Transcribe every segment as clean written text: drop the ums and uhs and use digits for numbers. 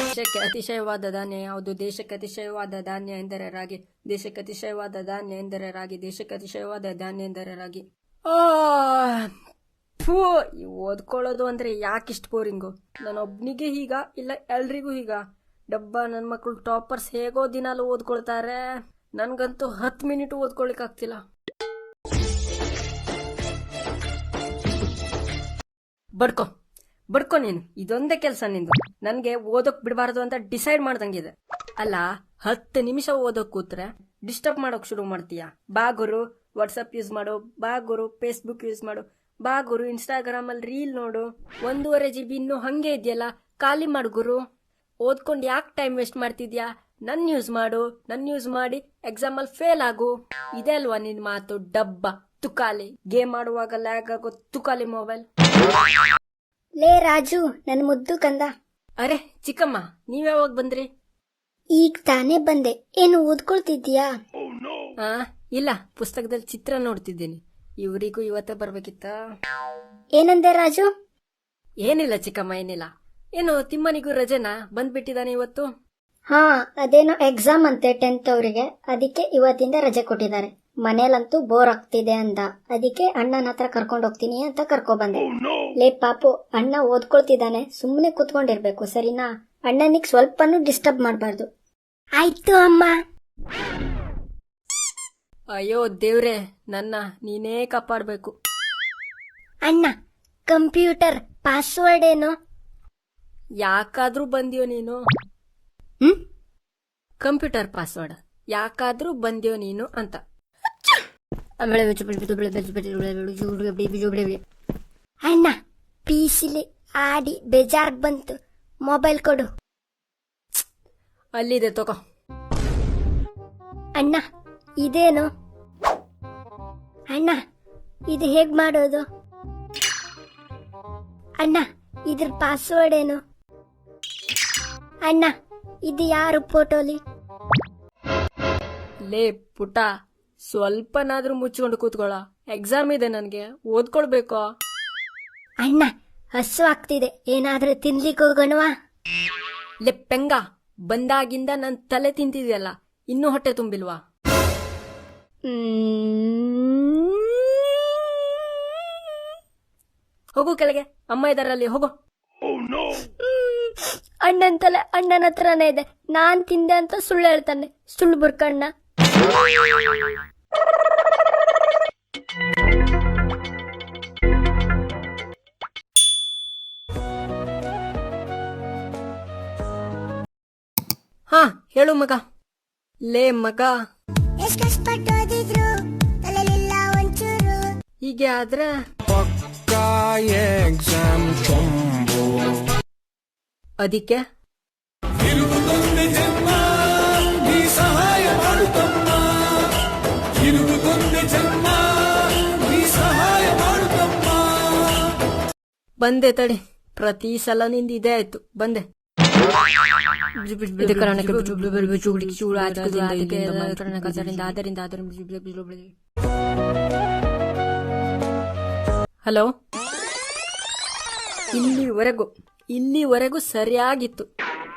ದೇಶಕ್ಕೆ ಅತಿಶಯವಾದ ಧಾನ್ಯ ಯಾವುದು? ದೇಶಕ್ಕೆ ಅತಿಶಯವಾದ ಧಾನ್ಯ ಎಂದರೆ ರಾಗಿ. ದೇಶಕ್ಕೆ ಅತಿಶಯವಾದ ಧಾನ್ಯ ಎಂದರೆ ರಾಗಿ. ದೇಶಕ್ಕೆ ಅತಿಶಯವಾದ ಧಾನ್ಯ ಎಂದರೆ ರಾಗಿ. ಓದ್ಕೊಳ್ಳೋದು ಅಂದ್ರೆ ಯಾಕಿಷ್ಟು ಬೋರಿಂಗು? ನಾನೊಬ್ನಿಗೆ ಹೀಗ ಇಲ್ಲ ಎಲ್ರಿಗೂ ಹೀಗ? ಡಬ್ಬ ನನ್ನ ಮಕ್ಕಳು ಟಾಪರ್ಸ್ ಹೇಗೋ ದಿನಾಲು ಓದ್ಕೊಳ್ತಾರೆ, ನನ್ಗಂತೂ 10 ಮಿನಿಟ್ ಓದ್ಕೊಳಿಕ್ ಆಗ್ತಿಲ್ಲ. ಬಡ್ಕೊ ನೀನು, ಇದೊಂದೇ ಕೆಲಸ ನಿಂದು. ನನ್ಗೆ ಓದೋಕ್ ಬಿಡಬಾರ್ದು ಅಂತ ಡಿಸೈಡ್ ಮಾಡ್ದಂಗಿದೆ. ಅಲ್ಲ, 10 ನಿಮಿಷ ಓದೋಕ್ ಕೂತ್ರೆ ಡಿಸ್ಟರ್ಬ್ ಮಾಡೋಕ್ ಶುರು ಮಾಡ್ತೀಯ. ಬಾ ಗುರು ವಾಟ್ಸಪ್ ಯೂಸ್ ಮಾಡು, ಬಾ ಗುರು ಫೇಸ್ಬುಕ್ ಯೂಸ್ ಮಾಡು, ಬಾ ಗುರು ಇನ್ಸ್ಟಾಗ್ರಾಮ್ ಅಲ್ಲಿ ರೀಲ್ ನೋಡು. 1.5 GB ಇನ್ನೂ ಹಂಗೆ ಇದೆಯಲ್ಲ, ಖಾಲಿ ಮಾಡು ಗುರು. ಓದ್ಕೊಂಡು ಯಾಕೆ ಟೈಮ್ ವೇಸ್ಟ್ ಮಾಡ್ತಿದ್ಯಾ? ನನ್ ಯೂಸ್ ಮಾಡು, ನನ್ ಯೂಸ್ ಮಾಡಿ ಎಕ್ಸಾಮ್ ಅಲ್ಲಿ ಫೇಲ್ ಆಗು. ಇದೆ ಅಲ್ವಾ ನಿನ್ ಮಾತು? ಡಬ್ಬ ತುಕಾಲಿ, ಗೇಮ್ ಆಡುವಾಗ ಲ್ಯಾಗ್ ಆಗೋ ತುಕಾಲಿ ಮೊಬೈಲ್. ಲೇ ರಾಜು, ನನ್ ಮುದ್ದು ಕಂದ. ಅರೆ ಚಿಕ್ಕಮ್ಮ, ನೀವ್ಯಾವಾಗ ಬಂದ್ರಿ? ಈಗ ತಾನೇ ಬಂದೆ. ಏನು ಓದ್ಕೊಳ್ತಿದ್ಯಾ? ಇಲ್ಲ, ಪುಸ್ತಕದಲ್ಲಿ ಚಿತ್ರ ನೋಡ್ತಿದ್ದೀನಿ. ಇವರಿಗೂ ಇವತ್ತೇ ಬರ್ಬೇಕಿತ್ತ. ಏನಂದೆ ರಾಜು? ಏನಿಲ್ಲ ಚಿಕ್ಕಮ್ಮ, ಏನಿಲ್ಲ. ಏನು ತಿಮ್ಮನಿಗೂ ರಜೆನಾ? ಬಂದ್ಬಿಟ್ಟಿದಾನೆ ಇವತ್ತು? ಹಾ, ಅದೇನೋ ಎಕ್ಸಾಮ್ ಅಂತೆ 10th ಅವರಿಗೆ, ಅದಕ್ಕೆ ಇವತ್ತಿಂದ ರಜೆ ಕೊಟ್ಟಿದ್ದಾರೆ. ಮನೇಲಂತೂ ಬೋರ್ ಆಗ್ತಿದೆ ಅಂದ, ಅದಕ್ಕೆ ಅಣ್ಣನ ಹತ್ರ ಕರ್ಕೊಂಡು ಹೋಗ್ತೀನಿ ಅಂತ ಕರ್ಕೊ ಬಂದೆ. ಲೇ ಪಾಪು, ಅಣ್ಣ ಓದ್ಕೊಳ್ತಿದ್ದಾನೆ, ಸುಮ್ಮನೆ ಕೂತ್ಕೊಂಡಿರ್ಬೇಕು, ಸರಿನಾ? ಅಣ್ಣನಿಗೆ ಸ್ವಲ್ಪನೂ ಡಿಸ್ಟರ್ಬ್ ಮಾಡಬಾರ್ದು. ಆಯ್ತು ಅಮ್ಮ. ಅಯ್ಯೋ ದೇವ್ರೆ, ನನ್ನ ನೀನೇ ಕಾಪಾಡ್ಬೇಕು. ಅಣ್ಣ, ಕಂಪ್ಯೂಟರ್ ಪಾಸ್ವರ್ಡ್ ಏನು? ಯಾಕಾದ್ರೂ ಬಂದ್ಯೋ ನೀನು? ಕಂಪ್ಯೂಟರ್ ಪಾಸ್ವರ್ಡ್ ಯಾಕಾದ್ರೂ ಬಂದ್ಯೋ ನೀನು ಅಂತ. ಅಣ್ಣ, ಪಿಸಿಲಿ ಆಡಿ ಬೇಜಾರ್ ಬಂತು, ಮೊಬೈಲ್ ಕೊಡು. ಅಲ್ಲಿದೆ ತಗೋ. ಅಣ್ಣ, ಇದೇನು? ಅಣ್ಣ, ಇದು ಹೇಗ್ ಮಾಡೋದು? ಅಣ್ಣ, ಇದ್ರ ಪಾಸ್ವರ್ಡ್ ಏನು? ಅಣ್ಣ, ಇದು ಯಾರು ಫೋಟೋಲಿ? ಲೇ ಪುಟ, ಸ್ವಲ್ಪನಾದ್ರೂ ಮುಚ್ಕೊಂಡು ಕೂತ್ಕೊಳ್ಳ. ಎಕ್ಸಾಮ್ ಇದೆ ನನ್ಗೆ, ಓದ್ಕೊಳ್ಬೇಕು. ಅಣ್ಣ, ಹಸು ಆಗ್ತಿದೆ, ಏನಾದ್ರೂ ತಿನ್ಲಿಕ್ಕೆ ಹೋಗೋಣವಾ? ಲೇ ಪೆಂಗ, ಬಂದಾಗಿಂದ ನನ್ ತಲೆ ತಿಂತಿದ್ಯಲ್ಲ, ಇನ್ನೂ ಹೊಟ್ಟೆ ತುಂಬಿಲ್ವಾ? ಹೋಗು ಕೆಳಗೆ, ಅಮ್ಮ ಇದಾರಲ್ಲಿ, ಹೋಗು. ಅಣ್ಣನ ತಲೆ ಅಣ್ಣನ ಹತ್ರನೇ ಇದೆ, ನಾನ್ ತಿಂದೆ ಅಂತ ಸುಳ್ಳು ಹೇಳ್ತಾನೆ, ಸುಳ್ಳು ಬುರ್ಕಣ್ಣ. ಹಾ ಹೇಳು ಮಗ. ಲೇ ಮಗ, ಹೀಗೆ ಆದ್ರೆ ಅದಕ್ಕೆ ಬಂದೆ ತಡಿ. ಪ್ರತಿ ಸಲ ನಿಂದ ಇದೇ ಆಯ್ತು, ಬಂದೆ. ಹಲೋ, ಇಲ್ಲಿವರೆಗೂ ಸರಿಯಾಗಿತ್ತು.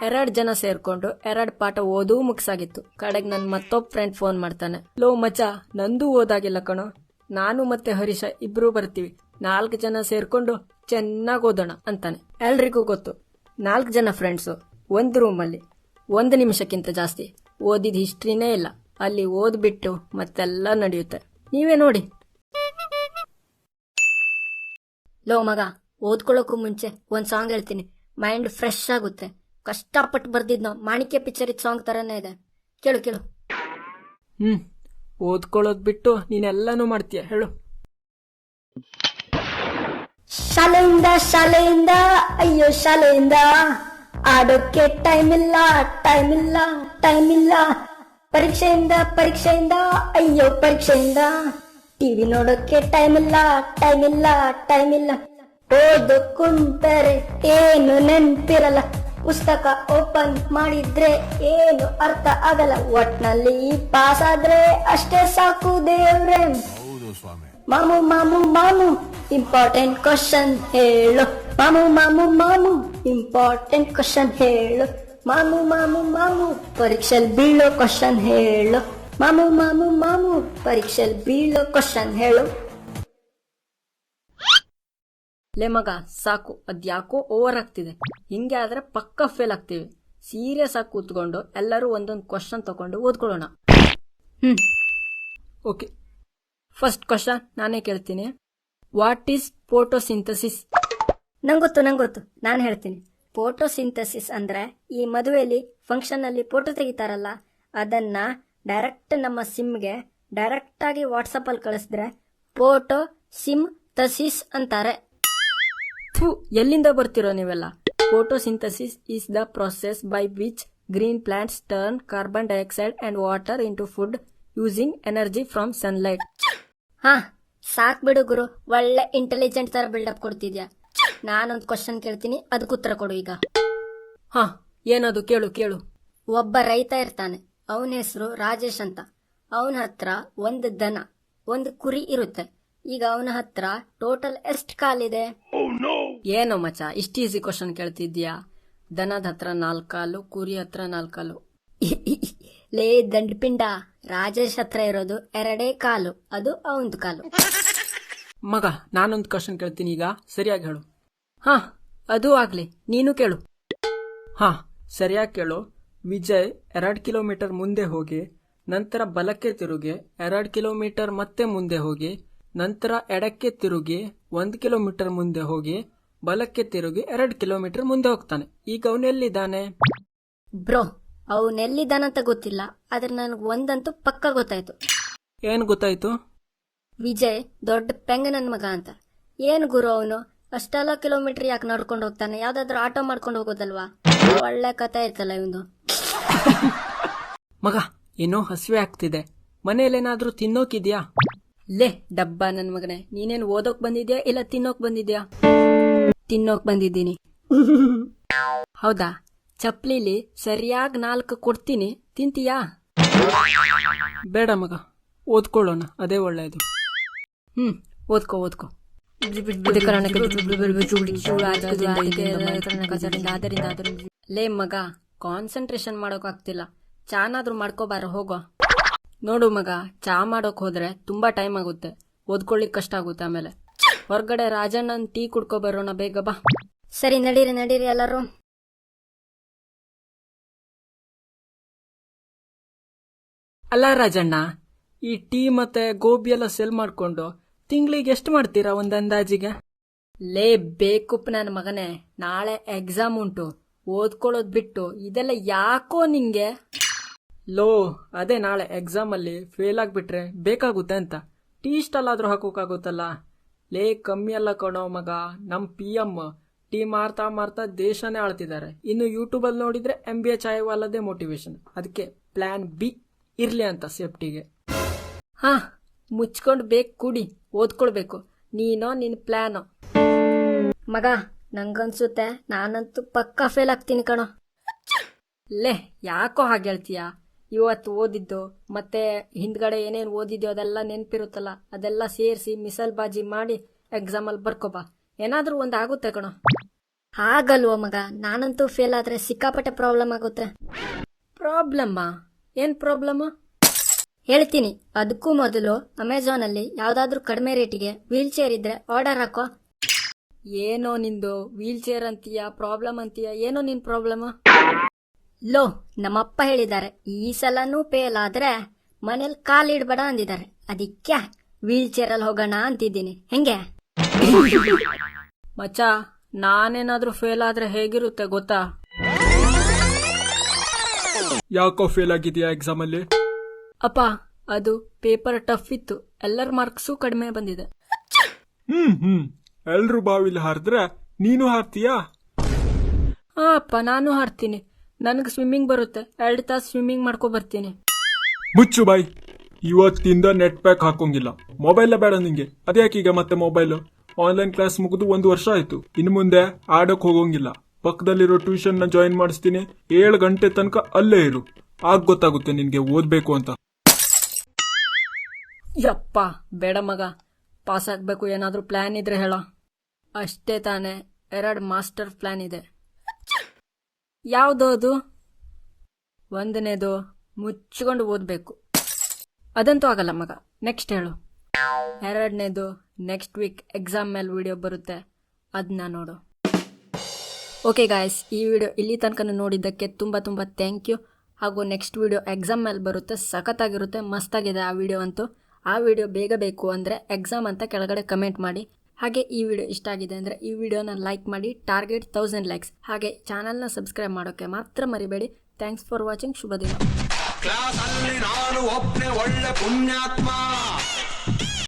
2 ಜನ ಸೇರ್ಕೊಂಡು 2 ಪಾಠ ಓದೂ ಮುಗ್ಸಾಗಿತ್ತು. ಕಡೆಗೆ ನನ್ ಮತ್ತೊಬ್ಬ ಫ್ರೆಂಡ್ ಫೋನ್ ಮಾಡ್ತಾನೆ. ಲೋ ಮಚ, ನಂದು ಓದಾಗಿಲ್ಲ ಕಣೋ, ನಾನು ಮತ್ತೆ ಹರೀಶ ಇಬ್ರು ಬರ್ತೀವಿ, 4 ಜನ ಸೇರ್ಕೊಂಡು ಚೆನ್ನಾಗಿ ಓದೋಣ ಅಂತಾನೆ. ಎಲ್ರಿಗೂ ಗೊತ್ತು, 4 ಜನ ಫ್ರೆಂಡ್ಸು ಒಂದು ರೂಮಲ್ಲಿ 1 ನಿಮಿಷಕ್ಕಿಂತ ಜಾಸ್ತಿ ಓದಿದ ಹಿಸ್ಟ್ರಿನೇ ಇಲ್ಲ. ಅಲ್ಲಿ ಓದ್ಬಿಟ್ಟು ಮತ್ತೆಲ್ಲ ನಡೆಯುತ್ತೆ, ನೀವೇ ನೋಡಿ. ಲೋ ಮಗ, ಓದ್ಕೊಳ್ಳೋಕ್ಕೂ ಮುಂಚೆ ಒಂದ್ ಸಾಂಗ್ ಹೇಳ್ತೀನಿ, ಮೈಂಡ್ ಫ್ರೆಶ್ ಆಗುತ್ತೆ. ಕಷ್ಟಪಟ್ಟು ಬರ್ದಿದ್ನೋ ಮಾಣಿಕ್ಯ ಪಿಕ್ಚರ್ ಸಾಂಗ್ ತರನೇ ಇದೆ, ಕೇಳು ಕೇಳು. ಓದ್ಕೊಳ್ಳೋದ್ ಬಿಟ್ಟು ನೀನೆಲ್ಲಾನು ಮಾಡ್ತೀಯ, ಹೇಳು. ಶಾಲೆಯಿಂದ ಅಯ್ಯೋ ಶಾಲೆಯಿಂದ ಆಡೋಕೆ ಟೈಮ್ ಇಲ್ಲ. ಪರೀಕ್ಷೆಯಿಂದ ಅಯ್ಯೋ ಪರೀಕ್ಷೆಯಿಂದ ಟಿವಿ ನೋಡೋಕೆ ಟೈಮ್ ಇಲ್ಲ. ಓದು ಕುಂತರೆ ಏನು ನೆನ್ಪಿರಲ್ಲ, ಪುಸ್ತಕ ಓಪನ್ ಮಾಡಿದ್ರೆ ಏನು ಅರ್ಥ ಆಗಲ್ಲ. ಒಟ್ನಲ್ಲಿ ಪಾಸ್ ಆದ್ರೆ ಅಷ್ಟೇ ಸಾಕು ದೇವ್ರೆ. ಮಾಮು ಇಂಪಾರ್ಟೆಂಟ್ ಕ್ವಶನ್ ಹೇಳು ಮಾಮು ಮಾಮು ಮಾಮು ಇಂಪಾರ್ಟೆಂಟ್ ಕ್ವಶನ್ ಹೇಳು. ಮಾಮು ಮಾಮು ಮಾಮು ಪರೀಕ್ಷೆಲ್ ಬೀಳೋ ಕ್ವಶನ್ ಹೇಳು. ಮಾಮು ಮಾಮು ಮಾಮು ಪರೀಕ್ಷೆಲ್ ಬೀಳೋ ಕ್ವಶನ್ ಹೇಳು. ಲೇ ಮಗ ಸಾಕು, ಅದ್ಯಾಕೋ ಓವರ್ ಆಗ್ತಿದೆ. ಹಿಂಗೆ ಆದ್ರೆ ಪಕ್ಕ ಫೇಲ್ ಆಗ್ತೀವಿ. ಸೀರಿಯಸ್ ಆಗಿ ಕೂತ್ಕೊಂಡು ಎಲ್ಲರೂ ಒಂದೊಂದು ಕ್ವಶನ್ ತಗೊಂಡು ಓದ್ಕೊಳ್ಳೋಣ. ಓಕೆ, ಫಸ್ಟ್ ಕ್ವಶನ್ ನಾನೇ ಕೇಳ್ತೀನಿ. What is photosynthesis? ನಂಗೊತ್ತು, ನಾನು ಹೇಳ್ತೀನಿ. ಫೋಟೋಸಿಂಥಸಿಸ್ ಅಂದ್ರೆ ಈ ಮದುವೆಯಲ್ಲಿ ಫಂಕ್ಷನ್ ಅಲ್ಲಿ ಫೋಟೋ ತೆಗಿತಾರಲ್ಲ, ಅದನ್ನ ಡೈರೆಕ್ಟ್ ನಮ್ಮ ಸಿಮ್ಗೆ ಡೈರೆಕ್ಟ್ ಆಗಿ ವಾಟ್ಸಪ್ ಅಲ್ಲಿ ಕಳಿಸಿದ್ರೆ ಫೋಟೋ ಸಿಮ್ ತಸಿಸ್ ಅಂತಾರೆ. ಎಲ್ಲಿಂದ ಬರ್ತಿರೋ ನೀವೆಲ್ಲ? Photosynthesis is the process by which green plants turn carbon dioxide and water into food using energy from sunlight. ಹಾ, ಸಾಕ್ ಬಿಡು ಗುರು, ಒಳ್ಳೆ ಇಂಟೆಲಿಜೆಂಟ್ ತರ ಬಿಲ್ಡಪ್ ಕೊಡ್ತಿದ್ಯಾ. ನಾನೊಂದು ಕ್ವಶನ್ ಕೇಳ್ತೀನಿ, ಅದಕ್ಕೆ ಉತ್ತರ ಕೊಡು ಈಗ. ಹಾ, ಏನದು? ಕೇಳು. ಒಬ್ಬ ರೈತ ಇರ್ತಾನೆ, ಅವನ ಹೆಸರು ರಾಜೇಶ್ ಅಂತ. ಅವನ ಹತ್ರ ಒಂದು ದನ, ಒಂದು ಕುರಿ ಇರುತ್ತೆ. ಈಗ ಅವನ ಹತ್ರ ಟೋಟಲ್ ಎಷ್ಟು ಕಾಲಿದೆ? ಏನೋ ಮಚ್ಚ, ಇಷ್ಟು ಈಸಿ ಕ್ವಶನ್ ಕೇಳ್ತಿದ್ಯಾ? ದನದ ಹತ್ರ 4 ಕಾಲು, ಕುರಿ ಹತ್ರ 4 ಕಾಲು. ಲೇ ದಂಡಪಿಂಡ, ರಾಜೇಶ್ ಹತ್ರ ಇರೋದು 2 ಕಾಲು, ಅದು ಅವಂದು ಕಾಲು. ಮಗ, ನಾನೊಂದು ಕ್ವಶನ್ ಕೇಳ್ತೀನಿ, ಈಗ ಸರಿಯಾಗಿ ಹೇಳು. ಹಾ, ಅದು ಆಗ್ಲಿ, ನೀನು ಕೇಳು. ಹಾ, ಸರಿಯಾಗಿ ಕೇಳು. ವಿಜಯ್ 2 ಕಿಲೋಮೀಟರ್ ಮುಂದೆ ಹೋಗಿ ನಂತರ ಬಲಕ್ಕೆ ತಿರುಗಿ 2 ಕಿಲೋಮೀಟರ್ ಮತ್ತೆ ಮುಂದೆ ಹೋಗಿ ನಂತರ ಎಡಕ್ಕೆ ತಿರುಗಿ 1 ಕಿಲೋಮೀಟರ್ ಮುಂದೆ ಹೋಗಿ ಬಲಕ್ಕೆ ತಿರುಗಿ 2 ಕಿಲೋಮೀಟರ್ ಮುಂದೆ ಹೋಗ್ತಾನೆ. ಈಗ ಅವನೆಲ್ಲಿದ್ದಾನೆ? ಬ್ರೋ, ಅವನೆಲ್ಲಿದ್ದಾನಂತ ಗೊತ್ತಿಲ್ಲ, ಆದ್ರೆ ನನಗೆ ಒಂದಂತೂ ಪಕ್ಕ ಗೊತ್ತಾಯ್ತು. ಏನ್ ಗೊತ್ತಾಯ್ತು? ವಿಜಯ್ ದೊಡ್ಡ ಪೆಂಗ ನನ್ ಮಗ ಅಂತ. ಏನ್ ಗುರು ಅವನು ಅಷ್ಟೆಲ್ಲ ಕಿಲೋಮೀಟರ್ ಯಾಕೆ ನಡ್ಕೊಂಡು ಹೋಗ್ತಾನೆ? ಯಾವ್ದಾದ್ರು ಆಟೋ ಮಾಡ್ಕೊಂಡು ಹೋಗೋದಲ್ವಾ? ಒಳ್ಳೆ ಕಥೆ ಇರ್ತಲ್ಲ ಇವಂದು. ಮಗ, ಏನೋ ಹಸಿವೆ ಆಗ್ತಿದೆ, ಮನೇಲೇನಾದ್ರೂ ತಿನ್ನೋಕಿದ್ಯಾ? ಲೇ ಡಬ್ಬ ನನ್ ಮಗನೇ, ನೀನೇನ್ ಓದೋಕ್ ಬಂದಿದ್ಯಾ ಇಲ್ಲ ತಿನ್ನೋಕ್ ಬಂದಿದ್ಯಾ? ತಿನ್ನೋಕ್ ಬಂದಿದ್ದೀನಿ. ಹೌದಾ? ಚಪ್ಲಿಲಿ ಸರಿಯಾಗಿ 4 ಕೊಡ್ತೀನಿ, ತಿಂತೀಯಾ? ಬೇಡ ಮಗ, ಓದ್ಕೊಳ್ಳೋಣ, ಅದೇ ಒಳ್ಳೆಯದು. ಓದ್ಕೋ. ಲೇ ಮಗ, ಕಾನ್ಸಂಟ್ರೇಷನ್ ಮಾಡೋಕ್ ಆಗ್ತಿಲ್ಲ. ಚಾನಾದ್ರೂ ಮಾಡ್ಕೋಬಾರ, ಹೋಗೋ. ನೋಡು ಮಗ, ಚಾ ಮಾಡೋಕ್ ಹೋದ್ರೆ ತುಂಬಾ ಟೈಮ್ ಆಗುತ್ತೆ, ಓದ್ಕೊಳ್ಳಿಕ್ ಕಷ್ಟ ಆಗುತ್ತೆ. ಆಮೇಲೆ ಹೊರಗಡೆ ರಾಜಣ್ಣನ್ ಟೀ ಕುಡ್ಕೊ ಬರೋಣ, ಬೇಗ ಬಾ. ಸರಿ, ನಡೀರಿ ಎಲ್ಲರೂ. ಅಲ್ಲ ರಾಜಣ್ಣ, ಈ ಟೀ ಮತ್ತೆ ಗೋಬಿ ಎಲ್ಲ ಸೆಲ್ ಮಾಡ್ಕೊಂಡು ತಿಂಗಳಿಗೆ ಎಷ್ಟು ಮಾಡ್ತೀರಾ ಒಂದ್ ಅಂದಾಜಿಗೆ? ಲೇ ಬೇಕುಪ್ ನನ್ನ ಮಗನೇ, ನಾಳೆ ಎಕ್ಸಾಮ್ ಉಂಟು, ಓದ್ಕೊಳ್ಳೋದ್ ಬಿಟ್ಟು ಇದೆಲ್ಲ ಯಾಕೋ ನಿಂಗೆ? ಲೋ, ಅದೇ ನಾಳೆ ಎಕ್ಸಾಮ್ ಅಲ್ಲಿ ಫೇಲ್ ಆಗ್ಬಿಟ್ರೆ ಬೇಕಾಗುತ್ತೆ ಅಂತ ಟೀ ಸ್ಟಾಲ್ ಆದ್ರೂ ಹಾಕೋಕಾಗುತ್ತಲ್ಲ. ಲೇ ಕಮ್ಮಿ ಅಲ್ಲ ಕಣೋ ಮಗ, ನಮ್ PM ಟೀ ಮಾರ್ತಾ ದೇಶನೇ ಆಳ್ತಿದ್ದಾರೆ. ಇನ್ನು ಯೂಟ್ಯೂಬ್ ಅಲ್ಲಿ ನೋಡಿದ್ರೆ MBA ಚಾಯವಾಲದೇ ಮೋಟಿವೇಶನ್. ಅದಕ್ಕೆ ಪ್ಲಾನ್ B ಇರ್ಲಿ ಅಂತ ಸೇಫ್ಟಿಗೆ. ಹಾ, ಮುಚ್ಕೊಂಡು ಬೇಕು ಕುಡಿ, ಓದ್ಕೊಳ್ಬೇಕು. ನೀನೋ ನಿನ್ ಪ್ಲಾನೋ? ಮಗ, ನಂಗನ್ಸುತ್ತೆ ನಾನಂತೂ ಪಕ್ಕಾ ಫೇಲ್ ಆಗ್ತೀನಿ ಕಣೋ. ಲೇ ಯಾಕೋ ಹಾಗೆ ಹೇಳ್ತೀಯ? ಇವತ್ತು ಓದಿದ್ದು ಮತ್ತೆ ಹಿಂದ್ಗಡೆ ಏನೇನು ಓದಿದ್ಯೋ ಅದೆಲ್ಲ ನೆನ್ಪಿರುತ್ತಲ್ಲ, ಅದೆಲ್ಲ ಸೇರಿಸಿ ಮಿಸಲ್ ಬಾಜಿ ಮಾಡಿ ಎಕ್ಸಾಮ್ ಅಲ್ಲಿ ಬರ್ಕೋಬಾ, ಏನಾದ್ರೂ ಒಂದ್ ಆಗುತ್ತೆ ಕಣೋ. ಹಾಗಲ್ವೋ ಮಗ, ನಾನಂತೂ ಫೇಲ್ ಆದ್ರೆ ಸಿಕ್ಕಾಪಟ್ಟೆ ಪ್ರಾಬ್ಲಮ್ ಆಗುತ್ತೆ. ಪ್ರಾಬ್ಲಮ್ಮಾ? ಏನ್ ಪ್ರಾಬ್ಲಮ್? ಹೇಳ್ತೀನಿ. ಅದಕ್ಕೂ ಮೊದಲು ಅಮೆಝಾನ್ ಅಲ್ಲಿ ಯಾವ್ದಾದ್ರು ಕಡಿಮೆ ರೇಟಿಗೆ ವೀಲ್ ಚೇರ್ ಇದ್ರೆ ಆರ್ಡರ್ ಹಾಕೋ. ಏನೋ ನಿಂದು ವೀಲ್ ಚೇರ್ ಅಂತೀಯ, ಪ್ರಾಬ್ಲಮ್ ಅಂತೀಯ, ಏನೋ ನಿನ್ ಪ್ರಾಬ್ಲಮ್? ಲೋ, ನಮ್ಮಪ್ಪ ಹೇಳಿದ್ದಾರೆ, ಈ ಸಲನೂ ಫೇಲ್ ಆದ್ರೆ ಮನೇಲಿ ಕಾಲಿಡ್ಬೇಡ ಅಂದಿದ್ದಾರೆ. ಅದಕ್ಕೆ ವೀಲ್ ಚೇರ್ ಅಲ್ಲಿ ಹೋಗೋಣ ಅಂತಿದ್ದೀನಿ. ಹೆಂಗೆ ಮಚ್ಚ, ನಾನೇನಾದ್ರೂ ಫೇಲ್ ಆದ್ರೆ ಹೇಗಿರುತ್ತೆ ಗೊತ್ತಾ? ಯಾಕೋ ಫೇಲ್ ಆಗಿದ್ಯಾ ಎಕ್ಸಾಮ್ ಅಲ್ಲಿ? ಅಪ್ಪ, ಅದು ಪೇಪರ್ ಟಫ್ ಇತ್ತು, ಎಲ್ಲರ ಮಾರ್ಕ್ಸು ಕಡಿಮೆ ಬಂದಿದೆ. ಎಲ್ರು ಬಾವಿಲಿ ಹಾರಿದ್ರೆ ನೀನು ಹಾರ್ತೀಯಾ? ಹಾ ಅಪ್ಪ, ನಾನು ಹಾರ್ತೀನಿ. ನನಗೆ ಸ್ವಿಮ್ಮಿಂಗ್ ಬರುತ್ತೆ, 2 ತಾಸು ಸ್ವಿಮ್ಮಿಂಗ್ ಮಾಡ್ಕೊ ಬರ್ತೀನಿ. ಮುಚ್ಚು ಬಾಯ್, ಇವತ್ತಿಂದ ನೆಟ್ ಪ್ಯಾಕ್ ಹಾಕೋಂಗಿಲ್ಲ. ಮೊಬೈಲ್ ಬೇಡ ನಿಂಗೆ. ಅದ್ಯಾಕೀಗ ಮತ್ತೆ ಮೊಬೈಲ್? ಆನ್ಲೈನ್ ಕ್ಲಾಸ್ ಮುಗಿದು 1 ವರ್ಷ ಆಯ್ತು. ಇನ್ನು ಮುಂದೆ ಆಡೋಕ್ ಹೋಗೋಂಗಿಲ್ಲ. ಪಕ್ಕದಲ್ಲಿರೋ ಟ್ಯೂಷನ್ ನ ಜಾಯಿನ್ ಮಾಡಿಸ್ತೀನಿ. 7 ಗಂಟೆ ತನಕ ಅಲ್ಲೇ ಇರು, ಆಗ ಗೊತ್ತಾಗುತ್ತೆ ನಿನ್ಗೆ ಓದ್ಬೇಕು ಅಂತ. ಯಪ್ಪ ಬೇಡ ಮಗ, ಪಾಸ್ ಆಗ್ಬೇಕು. ಏನಾದ್ರೂ ಪ್ಲಾನ್ ಇದ್ರೆ ಹೇಳ. ಅಷ್ಟೇ ತಾನೆ, 2 ಮಾಸ್ಟರ್ ಪ್ಲಾನ್ ಇದೆ. ಯಾವುದೋದು? 1ನೇದು ಮುಚ್ಚಿಕೊಂಡು ಓದಬೇಕು. ಅದಂತೂ ಆಗಲ್ಲ ಮಗ. ನೆಕ್ಸ್ಟ್ ಹೇಳು. 2ನೇದು ನೆಕ್ಸ್ಟ್ ವೀಕ್ ಎಕ್ಸಾಮ್ ಮೇಲೆ ವಿಡಿಯೋ ಬರುತ್ತೆ, ಅದನ್ನ ನೋಡು. ಓಕೆ ಗಾಯ್ಸ್, ಈ ವಿಡಿಯೋ ಇಲ್ಲಿ ತನಕ ನೋಡಿದ್ದಕ್ಕೆ ತುಂಬ ಥ್ಯಾಂಕ್ ಯು. ಹಾಗೂ ನೆಕ್ಸ್ಟ್ ವಿಡಿಯೋ ಎಕ್ಸಾಮ್ ಮೇಲೆ ಬರುತ್ತೆ, ಸಖತ್ತಾಗಿರುತ್ತೆ, ಮಸ್ತಾಗಿದೆ ಆ ವಿಡಿಯೋ ಅಂತೂ. ಆ ವಿಡಿಯೋ ಬೇಗ ಬೇಕು ಅಂದರೆ ಎಕ್ಸಾಮ್ ಅಂತ ಕೆಳಗಡೆ ಕಮೆಂಟ್ ಮಾಡಿ. ಹಾಗೆ ಈ ವಿಡಿಯೋ ಇಷ್ಟ ಆಗಿದೆ ಅಂದರೆ ಈ ವಿಡಿಯೋನ ಲೈಕ್ ಮಾಡಿ, ಟಾರ್ಗೆಟ್ 1000 ಲೈಕ್ಸ್. ಹಾಗೆ ಚಾನಲ್ನ ಸಬ್ಸ್ಕ್ರೈಬ್ ಮಾಡೋಕ್ಕೆ ಮಾತ್ರ ಮರಿಬೇಡಿ. Thanks for watching. ಶುಭ ದಿನ. ಕ್ಲಾಸಲ್ಲಿ ನಾನು ಒಬ್ಬನೇ ಒಳ್ಳೆ ಪುಣ್ಯಾತ್ಮ.